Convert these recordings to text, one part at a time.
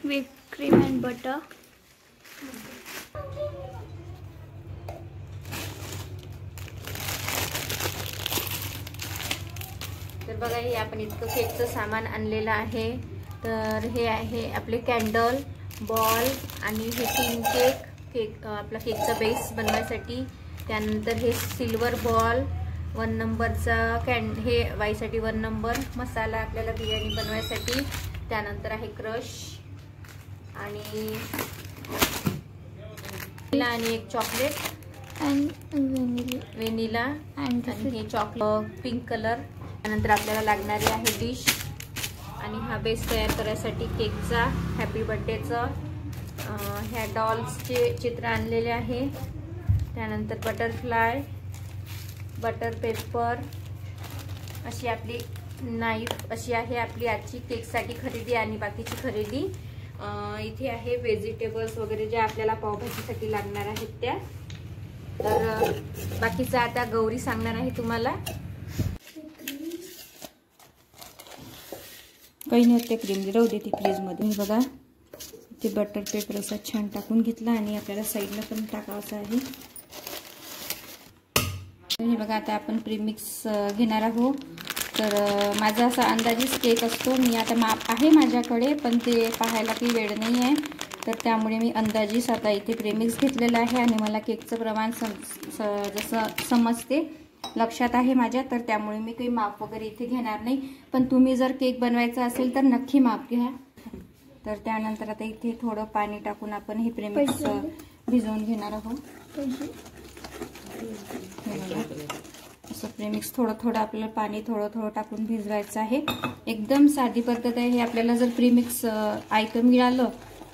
with cream and butter. तर बघा हे आपण इतकं केकचं सामान आणलेलं आहे. तर हे आहे आपले कॅन्डल, बॉल आणि हे 3 केक आपला केकचा बेस बनवायसाठी. त्यानंतर हे सिल्वर बॉल, 1 नंबरचा हे वाईसाठी 1 नंबर मसाला आपल्याला बिर्याणी बनवायसाठी. त्यानंतर आहे क्रश आणि एक चॉकलेट and व्हॅनिला and आणि हे चॉकलेट पिंक कलर. त्यानंतर आपल्याला लागणारी आहे डिश आणि हा बेस तयार करायसाठी केकचा हॅपी बर्थडेचं ह्या डॉल्सचे चित्र आणलेले आहे. त्यानंतर बटरफ्लाय, बटर पेपर, अशी आपली नाईफ अशी आहे आपली आजची केकसाठी खरेदी. आणि बाकीची खरेदी इथे आहे व्हेजिटेबल्स वगैरे जे आपल्याला पावभाजीसाठी लागणार आहेत त्या. तर बाकीचं आता गौरी सांगणार आहे तुम्हाला. काही नाही ते क्रीम राहू दे ती फ्रीजमध्ये. बघा ते बटर पेपर असा छान टाकून घेतला आणि आपल्याला साईडला पण टाकायचं आहे. हे बघा आता आपण प्रीमिक्स घेणार आहोत. तर माझा असा अंदाजीच केक असतो. मी आता माप आहे माझ्याकडे पण ते पाहायला काही वेळ नाही आहे. तर त्यामुळे मी अंदाजीच आता इथे प्रीमिक्स घेतलेलं आहे आणि मला केकचं प्रमाण जसं समजते लक्षात आहे माझ्या. तर त्यामुळे मी काही माप वगैरे इथे घेणार नाही. पण तुम्ही जर केक बनवायचा असेल तर नक्की माप घ्या. तर त्यानंतर आता इथे थोडं पाणी टाकून आपण हे प्रीमिक्स भिजवून घेणार आहोत. असं प्रीमिक्स थोडं आपल्याला पाणी थोडं टाकून भिजवायचं आहे. एकदम साधी पद्धत आहे. हे आपल्याला जर प्रीमिक्स आयटम मिळालं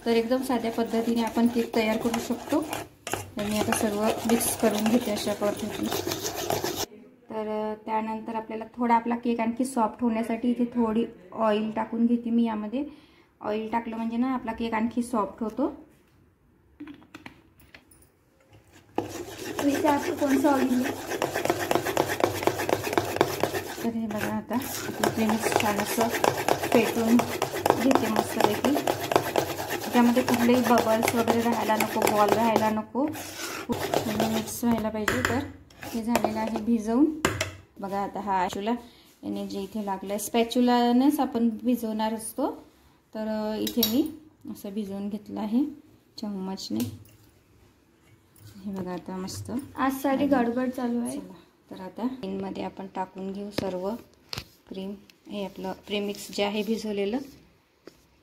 तर एकदम साध्या पद्धतीने आपण केक तयार करू शकतो. तर मी आता सर्व मिक्स करून घेते अशा पद्धतीने. तर त्यानंतर आपल्याला थोडा आपला केक आणखी सॉफ्ट होण्यासाठी इथे थोडी ऑइल टाकून घेते मी. यामध्ये ऑइल टाकलं म्हणजे ना आपला केक आणखी सॉफ्ट होतो. कोणतं ऑइल? तर हे बघा आता प्रीमिक्स छान असं फेटून घेते मस्तपैकी. त्यामध्ये कुठलेही बबल्स वगैरे राहायला नको, बॉल राहायला नको, मिक्स व्हायला पाहिजे. तर हे झालेलं आहे भिजवून. बघा आता हा स्पॅच्युला याने जे इथे लागलं आहे स्पॅच्युलानेच आपण भिजवणार असतो. तर इथे मी असं भिजवून घेतलं आहे चम्मचने. हे बघा आता मस्त आज सारी गडबड चालू आहे. तर आता मध्ये आपण टाकून घेऊ सर्व क्रीम. हे आपलं प्रीमिक्स जे आहे भिजवलेलं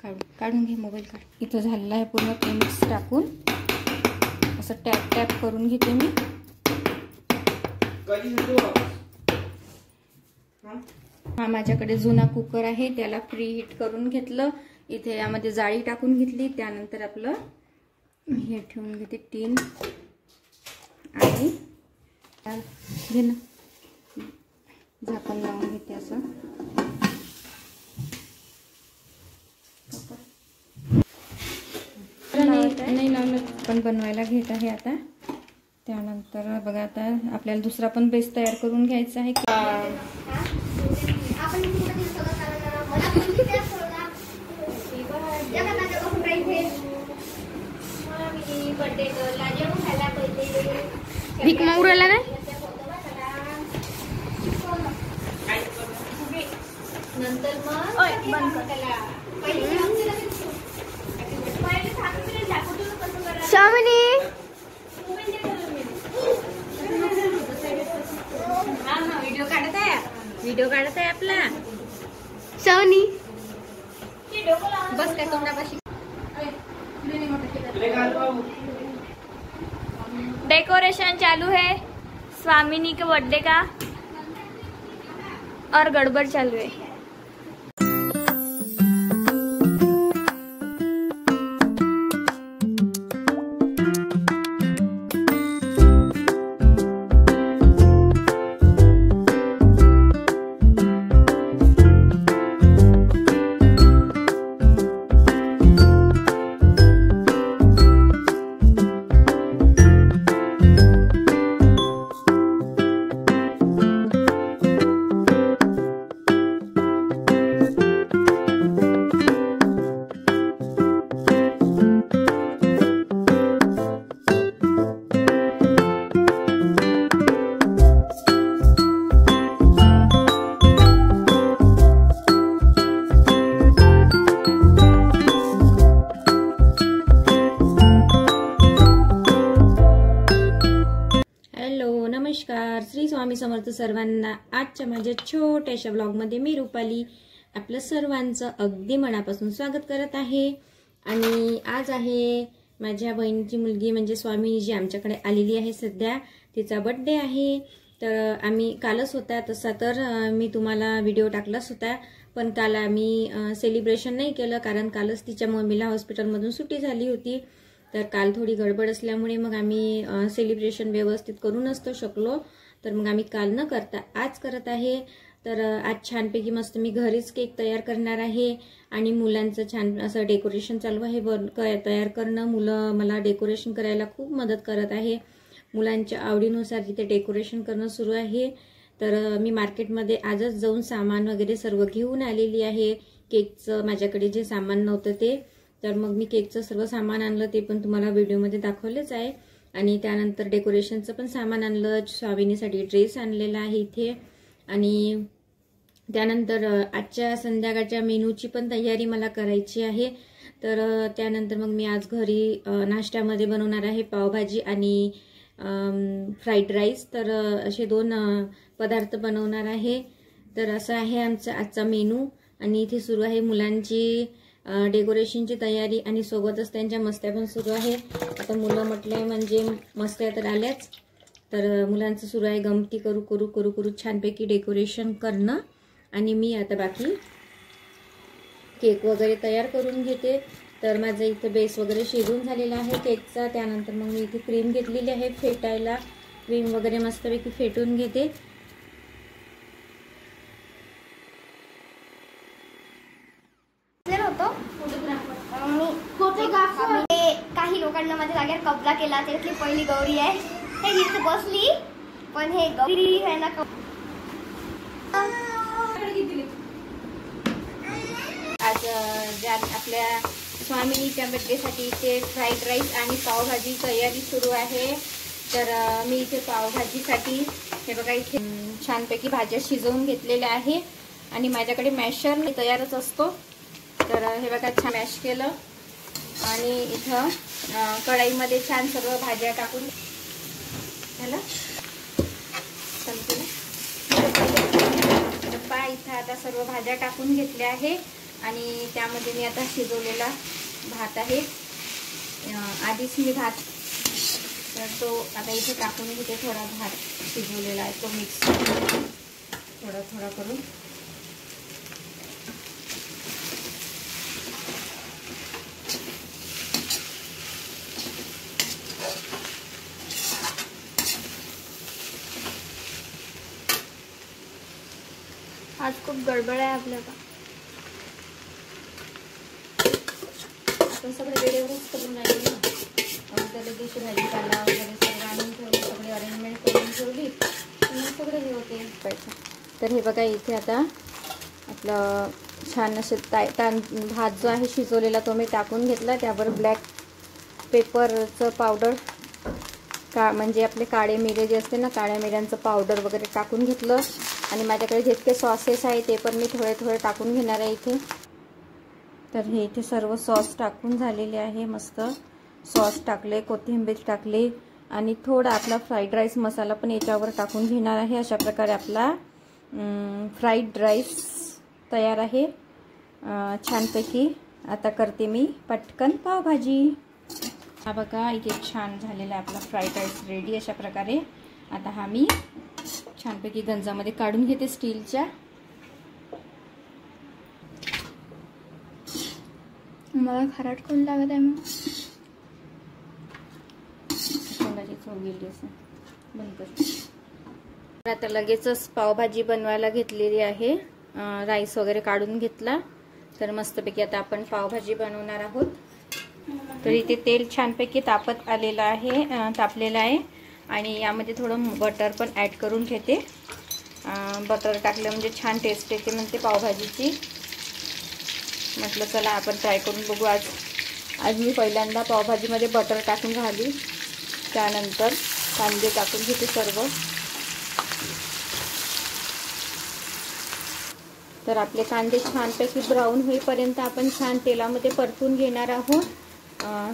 काढून घे, मोबाईल काढ. इथं झालेलं आहे पूर्ण प्रीमिक्स टाकून असं टॅप करून घेते मी. हा माझ्याकडे जुना कुकर आहे, त्याला प्री हीट करून घेतलं. इथे यामध्ये जाळी टाकून घेतली. त्यानंतर आपलं हे ठेवून घेते टीन आणि घे ना झाकण लावून घेते असं. नाही लावलं पण बनवायला घेत आहे आता. त्यानंतर बघा आता आपल्याला दुसरा पण बेस तयार करून घ्यायचा आहे. भीक मागू राहिला ना. नंतर शामिनी व्हिडिओ काढत आहे आपला. शामिनी बस काय तोंडापाशी. डेकोरेशन चालू है स्वामिनी के बर्थडे का और गड़बड़ चालू है. स्वामी समर्थ सर्वांना. आजच्या माझ्या छोट्याशा ब्लॉगमध्ये मी रुपाली आपलं सर्वांचं अगदी मनापासून स्वागत करत आहे. आणि आज आहे माझ्या बहिणीची मुलगी म्हणजे स्वामी जी आमच्याकडे आलेली आहे सध्या, तिचा बर्थडे आहे. तर आम्ही कालच होता तसा, तर मी तुम्हाला व्हिडिओ टाकलाच होता, पण काल आम्ही सेलिब्रेशन नाही केलं कारण कालच तिच्या मम्मीला हॉस्पिटलमधून सुट्टी झाली होती. तर काल थोडी गडबड असल्यामुळे मग आम्ही सेलिब्रेशन व्यवस्थित करू नसतो शकलो. तर मग आम्ही काल न करता आज करत आहे. तर आज छानपैकी मस्त मी घरीच केक तयार करणार आहे आणि मुलांचं छान असं डेकोरेशन चालू आहे तयार करणं. मुलं मला डेकोरेशन करायला खूप मदत करत आहे. मुलांच्या आवडीनुसार तिथे डेकोरेशन करणं सुरू आहे. तर मी मार्केटमध्ये आजच जाऊन सामान वगैरे सर्व घेऊन आलेली आहे. केकचं माझ्याकडे जे सामान नव्हतं ते, तर मग मी केकचं सर्व सामान आणलं, ते पण तुम्हाला व्हिडिओमध्ये दाखवलेच आहे. आणि त्यानंतर डेकोरेशनचं पण सामान आणलं, स्वामिनीसाठी ड्रेस आणलेला आहे इथे. आणि त्यानंतर आजच्या संध्याकाळच्या मेनूची पण तयारी मला करायची आहे. तर त्यानंतर मग मी आज घरी नाश्त्यामध्ये बनवणार आहे पावभाजी आणि फ्राईड राईस. तर असे 2 पदार्थ बनवणार आहे. तर असं आहे आमचा आजचा मेनू. आणि इथे सुरू आहे मुलांची डेकोरेशनची तयारी आणि सोबतच त्यांच्या मस्त्या पण सुरू आहे. आता मुलं म्हटलंय म्हणजे मस्त्या तर आल्याच. तर मुलांचं सुरू आहे गमती करू करू करू करू छानपैकी डेकोरेशन करणं. आणि मी आता बाकी केक वगैरे तयार करून घेते. तर माझं इथं बेस वगैरे शिजून झालेला आहे केकचा. त्यानंतर मग मी इथे क्रीम घेतलेली आहे फेटायला. क्रीम वगैरे मस्तपैकी फेटून घेते. काही लोकांना माझ्या जागेवर कब्जा केला. त्यातली पहिली गौरी आहे. हे इथे बसली, पण हे गौरी आहे ना आज ज्या आपल्या स्वामिनीच्या बर्थडेसाठी इथे फ्राईड राईस आणि पावभाजी तयारी सुरू आहे. तर मी इथे पावभाजीसाठी हे बघा इथे छानपैकी भाज्या शिजवून घेतलेल्या आहे. आणि माझ्याकडे मॅशर तयारच असतो. तर हे बघा छान मॅश केलं आणि इथं कढाईमध्ये छान सर्व भाज्या टाकून झालं. पहा इथं आता सर्व भाज्या टाकून घेतल्या आहे. आणि त्यामध्ये मी आता शिजवलेला भात आहे. आधीच मी भात, तर तो आता इथे टाकून घेते. थोडा भात शिजवलेला आहे तो मिक्स थोडा थोडा करून. आज खूप गडबड आहे आपल्याला. आपण सगळे वेळेवरच करून राहिले ना. त्या लगेच भाजीपाला वगैरे सगळं आणून ठेवली, सगळी अरेंजमेंट करून ठेवली, सगळे हे होते पाहिजे. तर हे बघा इथे आता आपलं छान असे भात जो आहे शिजवलेला तो मी टाकून घेतला. त्यावर ब्लॅक पेपरचं पावडर म्हणजे आपले काळे मिरे जे असते ना, काळ्या मिऱ्यांचं पावडर वगैरे टाकून घेतलं. आणि माझ्याकडे जितके सॉसेस आहे ते पण मी थोडे थोडे टाकून घेणार आहे इथे. तर हे इथे सर्व सॉस टाकून झालेले आहे. मस्त सॉस टाकले, कोथिंबीर टाकली आणि थोडा आपला फ्राईड राईस मसाला पण याच्यावर टाकून घेणार आहे. अशा प्रकारे आपला फ्राईड राईस तयार आहे छानपैकी. आता करते मी पटकन पावभाजी. हा बघा इथे छान झालेला आपला फ्राईड राईस रेडी. अशा प्रकारे आता हा मी छानपैकी गंजामध्ये काढून घेते स्टीलच्या. मला खारट कोण लागत आहे मग तोंडाची चव गेली असं बंद कर. आता लगेचच पावभाजी बनवायला घेतलेली आहे. राईस वगैरे काढून घेतला. तर मस्तपैकी आता आपण पावभाजी बनवणार आहोत. तर इथे तेल छानपैकी तापलेलं आहे. आणि यामध्ये थोडं बटर पण ॲड करून घेते. बटर टाकलं म्हणजे छान टेस्ट येते म्हणते पावभाजीची. म्हटलं चला आपण ट्राय करून बघू. आज मी पहिल्यांदा पावभाजीमध्ये बटर टाकून राहिली. त्यानंतर कांदे टाकून घेते सर्व. तर आपले कांदे छानपैकी ब्राऊन होईपर्यंत आपण छान तेलामध्ये परतून घेणार आहोत.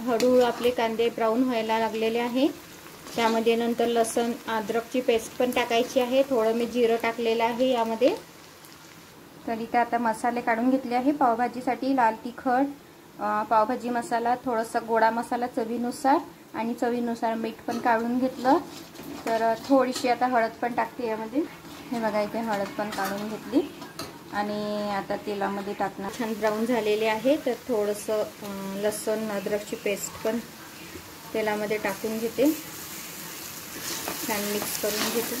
हळूहळू आपले कांदे ब्राऊन व्हायला लागलेले आहे. त्यामध्ये नंतर लसण अद्रकची पेस्ट पण टाकायची आहे. थोडं मी जिरं टाकलेलं आहे यामध्ये. तर इथे आता मसाले काढून घेतले आहे पावभाजीसाठी. लाल तिखट, पावभाजी मसाला, थोडासा गोडा मसाला चवीनुसार आणि चवीनुसार मीठ पण काढून घेतलं. तर थोडीशी आता हळद पण टाकते यामध्ये. हे बघा इथे हळद पण काढून घेतली आणि आता तेलामध्ये टाकणार. छान ब्राऊन झालेले आहे. तर थोडंसं लसूण अद्रकची पेस्ट पण तेलामध्ये टाकून घेते. छान मिक्स करून घेते.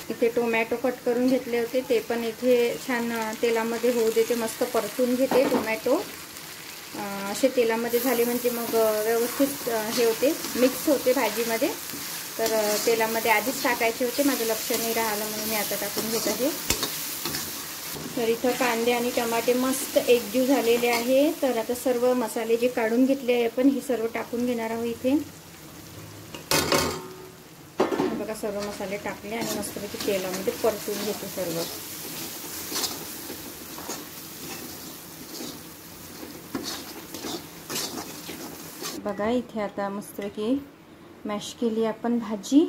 इथे टोमॅटो कट करून घेतले होते, ते पण इथे छान तेलामध्ये होऊ देते. मस्त परतून घेते. टोमॅटो असे तेलामध्ये झाले म्हणजे मग व्यवस्थित हे होते, मिक्स होते भाजीमध्ये. तर तेलामध्ये आधीच टाकायचे होते, माझं लक्ष नाही राहिलं म्हणून मी आता टाकून घेत आहे. तर इथं कांदे आणि टमाटे मस्त एकजीव झालेले आहे. तर आता सर्व मसाले जे काढून घेतले आहे आपण, हे सर्व टाकून घेणार आहोत इथे. बघा सर्व मसाले टाकले आणि मस्तपैकी तेलामध्ये परतून घेते सर्व. बघा इथे आता मस्तपैकी मॅश केली आपण भाजी.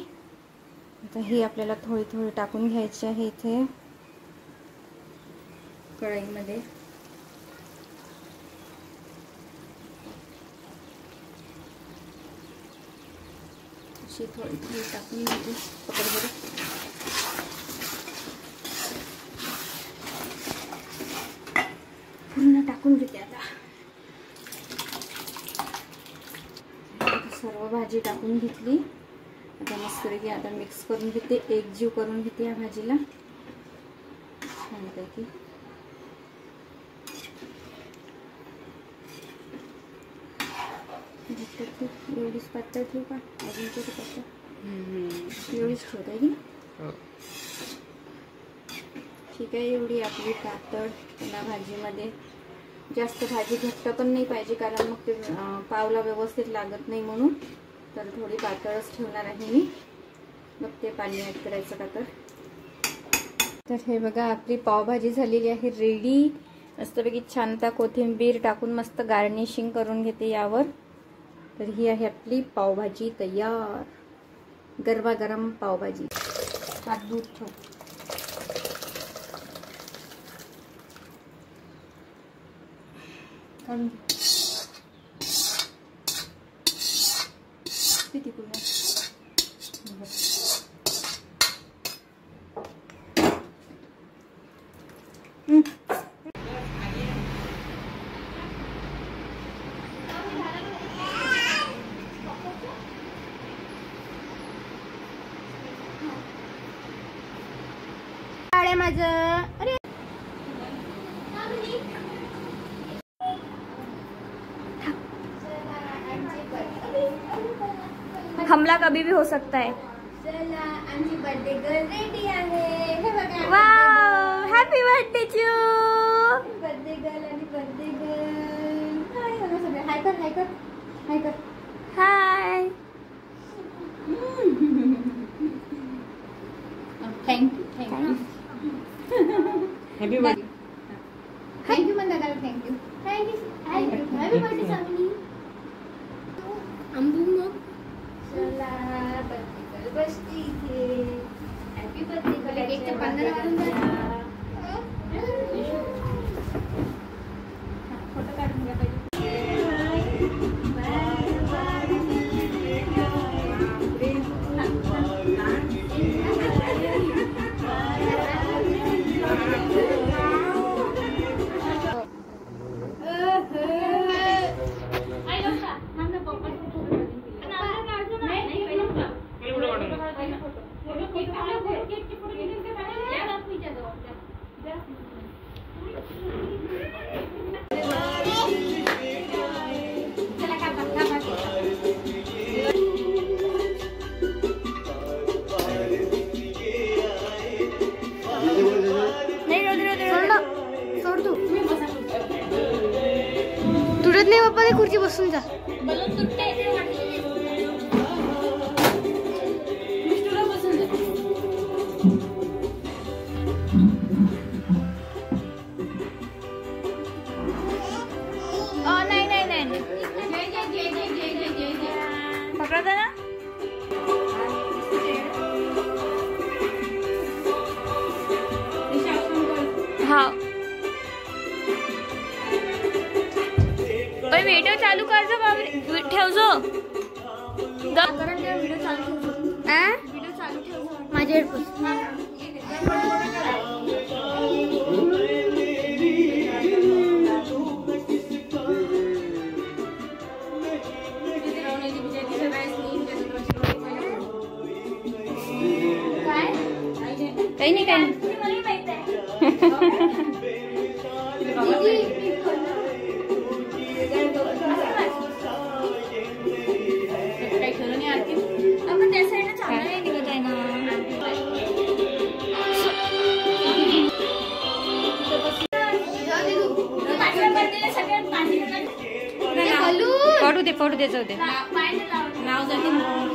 आता ही आपल्याला थोडी थोडी टाकून घ्यायची आहे इथे कढईमध्ये. अशी थोडी थोडी टाकून घेते. पकड बरं. पूर्ण टाकून घेते आता. सर्व भाजी टाकून घेतली. आता मस्तपैकी आता मिक्स करून घेते, एकजीव करून घेते या भाजीला छानपैकी. एवढीच पातळ ठेवू का अजून थोडी पातळ? एवढीच ठेवत आहे की ठीक आहे. एवढी आपली पातळ पुन्हा भाजीमध्ये. जास्त भाजी घट्ट पण नाही पाहिजे कारण मग ते पावला व्यवस्थित लागत नाही म्हणून. तर थोडी पातळच ठेवणार आहे मी. मग ते पाणी ॲड करायचं का तर हे बघा आपली पावभाजी झालेली आहे रेडी. मस्तपैकी छानता कोथिंबीर टाकून मस्त गार्निशिंग करून घेते यावर. तर ही आहे आपली पावभाजी तयार. गरमागरम पावभाजी. हात दूध ठेव. काढून किती पुन्हा माझं. अरे हमला कभी भी हो सकता है. चला आमची बर्थडे गर्ल रेडी आहे. हे बघा. वाव, हॅपी बर्थडे चू. बर्थडे गर्ल आणि बर्थडे गर्ल. हाय बघा सगळे. हाय कर, हाय कर, हाय कर. Hi. Thank you thank you. Happy birthday. Thank you म्हणता दादा. Thank you thank you. Happy birthday Sangli. आंबू मग चला बर्थडे गर्ल बसती इथे. Happy birthday girl. केकच्या 15 वाजून झाला. फोटो काढून घ्या पाहिजे. तुटत नाही बाप्पा. ते खुर्ची बसून जा. बसून जा. ठेव जो व्हिडिओ चालू ठेव माझे काही नाही काही त्या साईडला चांगलं नाही निघत आहे ना. पडू दे जाऊ दे. नाव जाते नाव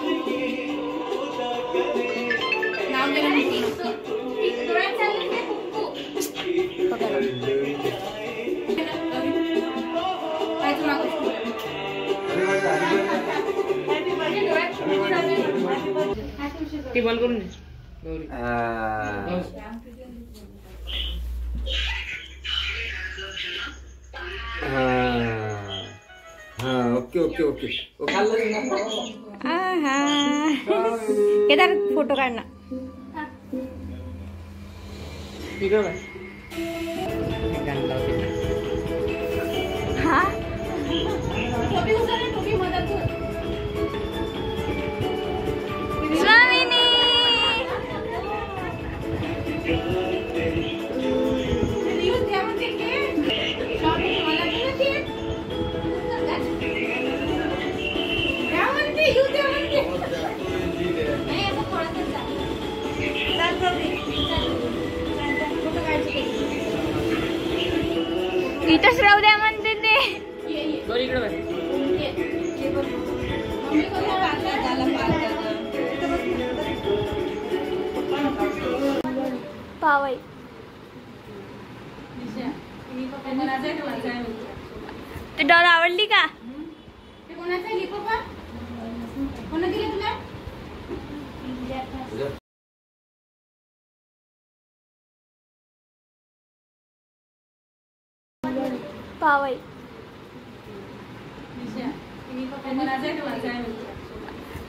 ती बॉल करून दे. Okay okay okay Kedar photo काढना. हा स्वामिनी इथंच राहू द्या म्हणते ते. पावई ते डॉल आवडली का? पावई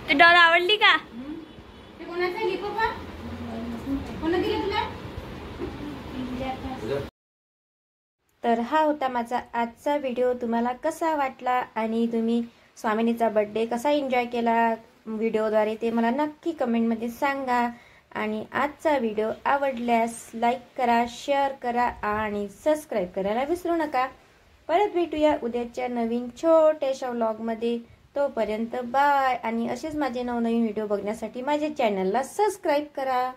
ते डॉल आवडली का? तर हा होता माझा आजचा व्हिडिओ. तुम्हाला कसा वाटला आणि तुम्ही स्वामिनीचा बर्थडे कसा एन्जॉय केला व्हिडिओद्वारे ते मला नक्की कमेंटमध्ये सांगा. आणि आजचा व्हिडिओ आवडल्यास लाईक करा, शेअर करा आणि सबस्क्राईब करायला विसरू नका. परत भेटूया उद्याच्या नवीन छोट्याशा व्लॉगमध्ये. तोपर्यंत बाय. आणि असेच माझे नवनवीन व्हिडिओ बघण्यासाठी माझ्या चॅनलला सबस्क्राईब करा.